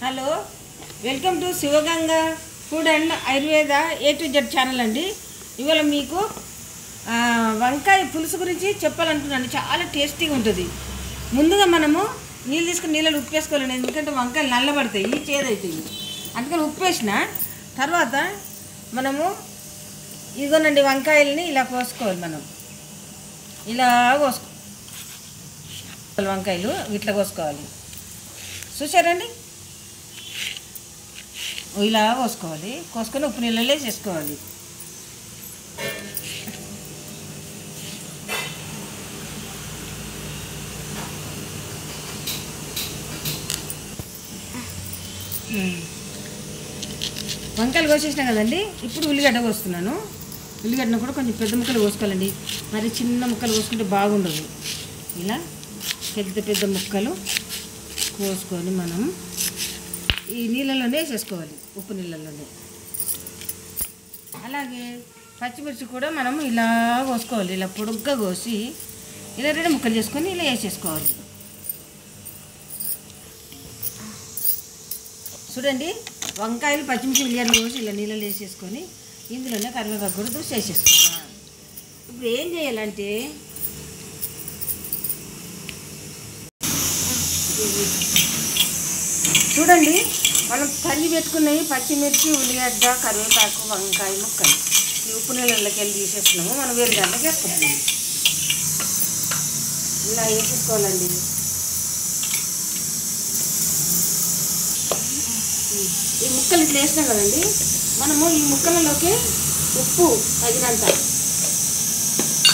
Hello, welcome to Shivaganga food and Ayurveda A to Z channel అండి. ఇవాళ మీకు వంకాయ పులుసు గురించి చెప్పాలనుకున్నాను. చాలా టేస్టీగా ఉంటుంది. ముందుగా మనము నీళ్ళు తీసుకుని నీళ్ళలో ఉప్పు వేసుకోవాలండి, ఎందుకంటే వంకాయలు నల్లబడతాయి, చేదవుతాయి. అందుకని ఉప్పు వేసిన తర్వాత మనము ఇదిగోనండి వంకాయలని ఇలా కోసుకోవాలి. మనం ఇలా కోసుకోవాలి, వంకాయలు ఇట్లా కోసుకోవాలి. చూసారండి, ఇలా కోసుకోవాలి. కోసుకొని ఉప్పు నీళ్ళలో వేసేసుకోవాలి. వంకాయలు కోసేసినా కదండి, ఇప్పుడు ఉల్లిగడ్డ కోస్తున్నాను. ఉల్లిగడ్డను కూడా కొంచెం పెద్ద ముక్కలు కోసుకోవాలండి, మరి చిన్న ముక్కలు కోసుకుంటే బాగుండదు. ఇలా పెద్ద పెద్ద ముక్కలు కోసుకొని మనం ఈ నీళ్ళలోనే వేసేసుకోవాలి, ఉప్పు నీళ్ళలోనే. అలాగే పచ్చిమిర్చి కూడా మనం ఇలా కోసుకోవాలి, ఇలా పొడుగ్గా కోసి ఇలా రెండు ముక్కలు చేసుకొని ఇలా వేసేసుకోవాలి. చూడండి, వంకాయలు పచ్చిమిర్చి ఉల్లిగడ్డలు కోసి ఇలా నీళ్ళలో వేసేసుకొని ఇందులోనే కరివేపాకు కూడా దూసి వేసేసుకున్నాం. ఇప్పుడు ఏం చేయాలంటే చూడండి, మనం తరిగి పెట్టుకున్నవి పచ్చిమిర్చి ఉల్లిగడ్డ కరివేపాకు వంకాయ ముక్కలు ఈ ఉప్పు నీళ్ళకి వెళ్ళి తీసేస్తున్నాము. మనం వేరే దాంట్లోకి వేసుకుంటున్నాము. ఇలా వేసేసుకోవాలండి. ఈ ముక్కలు ఇట్లా వేసినాం కదండి, మనము ఈ ముక్కలలోకి ఉప్పు తగినంత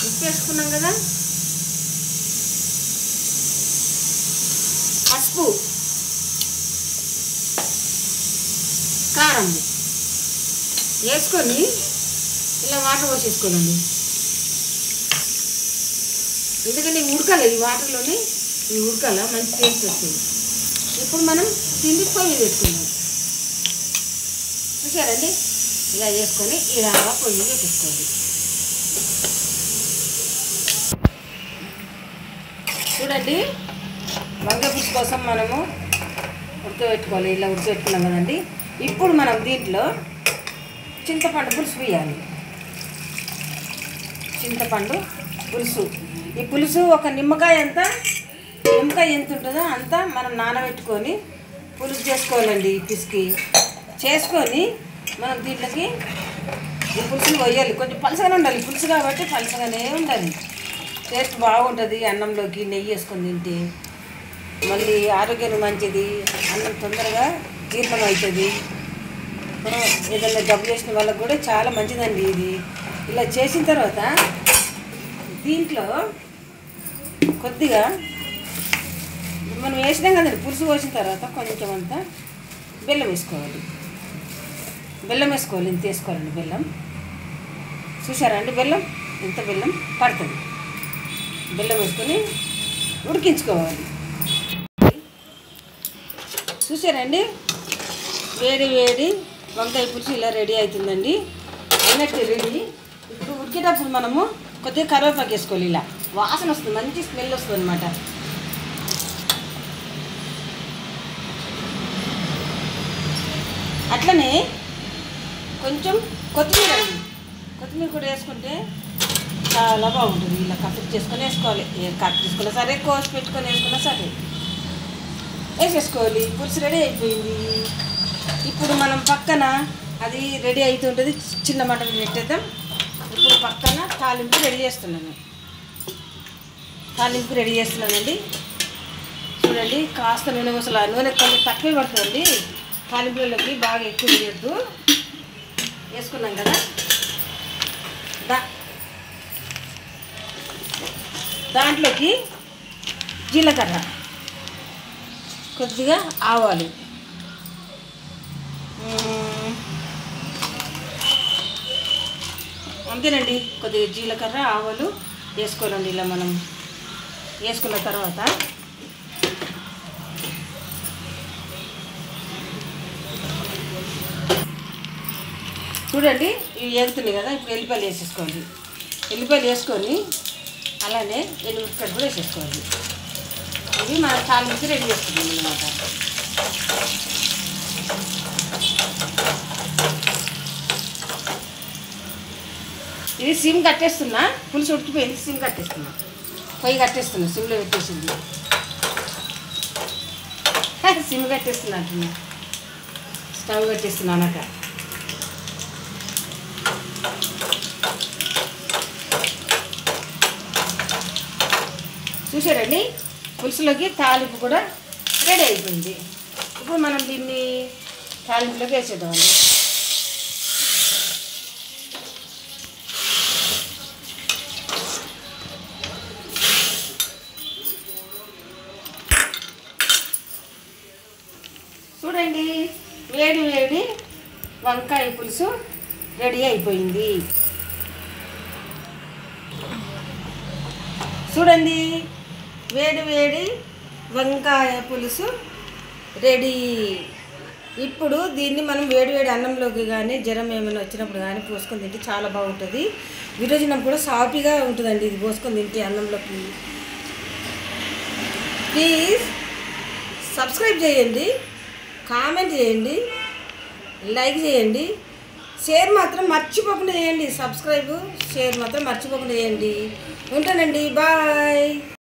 ఉప్పు వేసుకున్నాం కదా, పసుపు, కారం వేసుకొని ఇలా వాటర్ పోసేసుకోవాలండి. ఎందుకంటే ఉడకాలి, ఈ వాటర్లోనే ఇవి ఉడకాల, మంచి టేస్ట్ వస్తుంది. ఇప్పుడు మనం తిండి పొయ్యి పెట్టుకుందాం. చూసారండి, ఇలా చేసుకొని ఇలా పొయ్యి పెట్టేసుకోవాలి. చూడండి, వంకాయ పులుసు కోసం మనము ఉడకబెట్టుకోవాలి. ఇలా ఉడకబెట్టుకున్నాం కదండి, ఇప్పుడు మనం దీంట్లో చింతపండు పులుసు వేయాలి. చింతపండు పులుసు, ఈ పులుసు ఒక నిమ్మకాయ ఎంత ఉంటుందో అంతా మనం నానబెట్టుకొని పులుసు చేసుకోవాలండి. పిసికి చేసుకొని మనం దీంట్లోకి ఈ పులుసుని పోయాలి. కొంచెం పలసగానే ఉండాలి, పులుసు కాబట్టి పలసగానే ఉండాలి. టేస్ట్ బాగుంటుంది. అన్నంలోకి నెయ్యి వేసుకొని తింటే మళ్ళీ ఆరోగ్యానికి మంచిది. అన్నం తొందరగా జీర్ణం అవుతుంది. ఏదైనా జబ్బు చేసిన వాళ్ళకు కూడా చాలా మంచిదండి ఇది. ఇలా చేసిన తర్వాత దీంట్లో కొద్దిగా మనం వేసినాం కదండి, పులుసు పోసిన తర్వాత కొంచెం అంతా బెల్లం వేసుకోవాలి. ఇంత వేసుకోవాలండి బెల్లం. చూసారా అండి, బెల్లం ఇంత బెల్లం పడుతుంది. బెల్లం వేసుకొని ఉడికించుకోవాలి. చూసారండి, వేడి వేడి వంకాయ పులుసు ఇలా రెడీ అవుతుందండి. అయినట్టు రెడీ. ఇప్పుడు ఉడికేటప్పుడు మనము కొద్దిగా కరివేపాకు వేసుకోవాలి. ఇలా వాసన వస్తుంది, మంచి స్మెల్ వస్తుంది అన్నమాట. అట్లనే కొంచెం కొత్తిమీర కూడా వేసుకుంటే చాలా బాగుంటుంది. ఇలా కట్ చేసుకొని వేసుకోవాలి. కట్ చేసుకున్నా సరే, కోసి పెట్టుకొని వేసుకున్నా సరే వేసేసుకోవాలి. పులుసు రెడీ అయిపోయింది. ఇప్పుడు మనం పక్కన అది రెడీ అవుతుంటుంది, చిన్న మటన్ పెట్టేద్దాం. ఇప్పుడు పక్కన తాలింపు రెడీ చేస్తున్నానండి. చూడండి, కాస్త నూనె నూనె కొంచెం తక్కువే పడుతుందండి. తాలింపులలోకి బాగా ఎక్కువ వేయద్దు. వేసుకున్నాం కదా, దాంట్లోకి జీలకర్ర, కొద్దిగా ఆవాలు, అంతేనండి. కొద్దిగా జీలకర్ర ఆవాలు వేసుకోవాలండి. ఇలా మనం వేసుకున్న తర్వాత చూడండి, ఇవి వేగుతున్నాయి కదా, ఇప్పుడు ఎల్లిపాయలు వేసేసుకోండి. ఎల్లిపాయలు వేసుకొని అలానే ఎండుమిరపకాయలు కూడా వేసేసుకోవాలి. ఇది మనం చాలా మంచి రెడీ చేసుకుంటాం అన్నమాట. ఇది సిమ్ కట్టేస్తున్నా, పులుసు ఉడికిపోయింది, సిమ్ కట్టేస్తున్నా, పొయ్యి కట్టేస్తున్నా, సిమ్లో పెట్టేసింది, సిమ్ కట్టేస్తున్నా అంటున్నా, స్టవ్ కట్టేస్తున్నా అన్నక. చూసారండి, పులుసులోకి తాలింపు కూడా రెడీ అయిపోయింది. ఇప్పుడు మనం దీన్ని తాలింపులోకి వేసేద్దామండి. చూడండి, వేడి వేడి వంకాయ పులుసు రెడీ అయిపోయింది. చూడండి, వేడి వేడి వంకాయ పులుసు రెడీ. ఇప్పుడు దీన్ని మనం వేడి వేడి అన్నంలోకి కానీ జ్వరం ఏమైనా వచ్చినప్పుడు కానీ పోసుకొని తింటే చాలా బాగుంటుంది. విరోజనం కూడా సాఫీగా ఉంటుందండి ఇది పోసుకొని తింటే అన్నంలోకి. ప్లీజ్ సబ్స్క్రైబ్ చేయండి, కామెంట్ చేయండి, లైక్ చేయండి, షేర్ మాత్రం మర్చిపోకుండా చేయండి. సబ్స్క్రైబ్ షేర్ మాత్రం మర్చిపోకుండా చేయండి. ఉంటానండి, బాయ్.